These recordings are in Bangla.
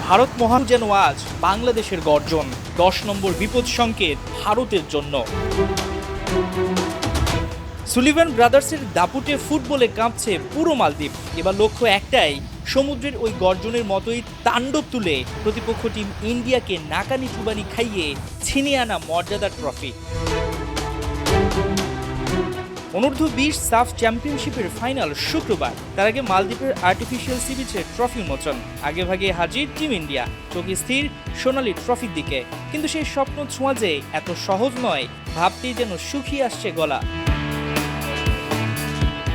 ভারত মহান যেন আজ বাংলাদেশের গর্জন, 10 নম্বর বিপদ সংকেত ভারতের জন্য। সুলিভান ব্রাদার্সের দাপুটে ফুটবলে কাঁপছে পুরো মালদ্বীপ। এবার লক্ষ্য একটাই, সমুদ্রের ওই গর্জনের মতোই তাণ্ডব তুলে প্রতিপক্ষ টিম ইন্ডিয়াকে নাকানি চুবানি খাইয়ে ছিনিয়ে আনা মর্যাদার ট্রফি। অনূর্ধ্ব-20 সাফ চ্যাম্পিয়নশিপের ফাইনাল শুক্রবার। তার আগে মালদ্বীপের আর্টিফিশিয়াল সি বিচে ট্রফি উন্মোচন। আগেভাগে হাজির টিম ইন্ডিয়া, চোখ স্থির সোনালি ট্রফির দিকে। কিন্তু সেই স্বপ্ন ছোঁয়া যে এত সহজ নয়, ভাবতেই যেন শুকিয়ে আসছে গলা।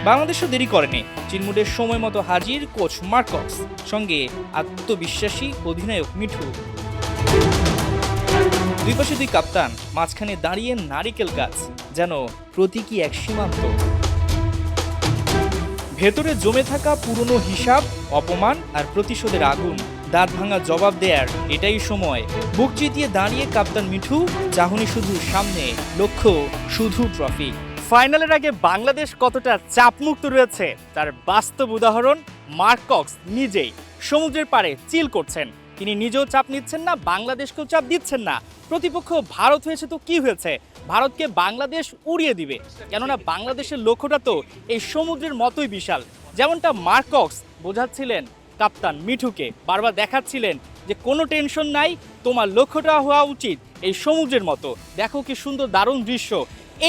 বাংলাদেশও দেরি করেনি, চিনমুডের সময় মতো হাজির কোচ মার্কস, সঙ্গে আত্মবিশ্বাসী অধিনায়ক মিঠু। দুই পাশে দুই কাপ্তান, মাঝখানে দাঁড়িয়ে নারিকেল গাছ, যেন প্রতীকী এক সীমান্ত। ভেতরে জমে থাকা পুরনো হিসাব, অপমান আর প্রতিশোধের আগুন। দাঁত ভাঙা জবাব দেয়ার এটাই সময়। বুক চিতিয়ে দাঁড়িয়ে কাপ্তান মিঠু, চাহনি শুধু সামনে, লক্ষ্য শুধু ট্রফি। ফাইনালের আগে বাংলাদেশ কতটা চাপমুক্ত রয়েছে তার বাস্তব উদাহরণ মার্কস নিজেই। সমুদ্রের পাড়ে চিল করছেন, তিনি নিজেও চাপ নিচ্ছেন না, বাংলাদেশকেও চাপ দিচ্ছেন না। প্রতিপক্ষ ভারত হয়েছে তো কি হয়েছে, ভারতকে বাংলাদেশ উড়িয়ে দিবে, কেননা বাংলাদেশের লক্ষ্যটা তো এই সমুদ্রের মতোই বিশাল। যেমনটা মার্কস বোঝাচ্ছিলেন কাপ্তান মিঠুকে, বারবার দেখাচ্ছিলেন যে কোনো টেনশন নাই, তোমার লক্ষ্যটা হওয়া উচিত এই সমুদ্রের মতো। দেখো কি সুন্দর দারুণ দৃশ্য।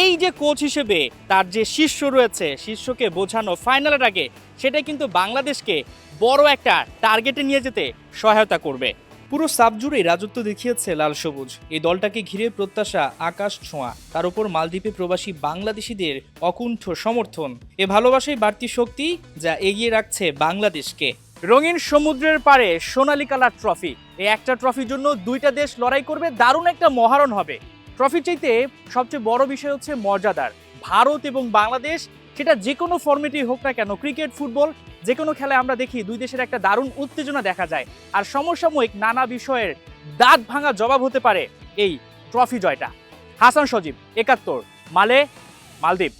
এই যে কোচ হিসেবে তার যে শিষ্য রয়েছে, শিষ্যকে বোঝানো ফাইনালের আগে, সেটাই কিন্তু বাংলাদেশকে বড় একটা টার্গেটে নিয়ে যেতে সহায়তা করবে। পুরো সাব জুড়েই রাজত্ব দেখিয়েছে লাল সবুজ। এই দলটাকে ঘিরে প্রত্যাশা আকাশ ছোঁয়া, তার উপর মালদ্বীপে প্রবাসী বাংলাদেশিদের অকুণ্ঠ সমর্থন। এ ভালোবাসাই বাড়তি শক্তি যা এগিয়ে রাখছে বাংলাদেশকে। রঙিন সমুদ্রের পাড়ে সোনালী কালার ট্রফি, এই একটা ট্রফির জন্য দুইটা দেশ লড়াই করবে, দারুণ একটা মহারণ হবে। ট্রফি চাইতে সবচেয়ে বড় বিষয় হচ্ছে মর্যাদার। ভারত এবং বাংলাদেশ, সেটা যে কোনো ফর্মেটেই হোক না কেন, ক্রিকেট, ফুটবল, যে কোনো খেলায় আমরা দেখি দুই দেশের একটা দারুণ উত্তেজনা দেখা যায়। আর সমসাময়িক নানা বিষয়ের দাঁত ভাঙা জবাব হতে পারে এই ট্রফি জয়টা। হাসান সজীব, 71, মালদ্বীপ।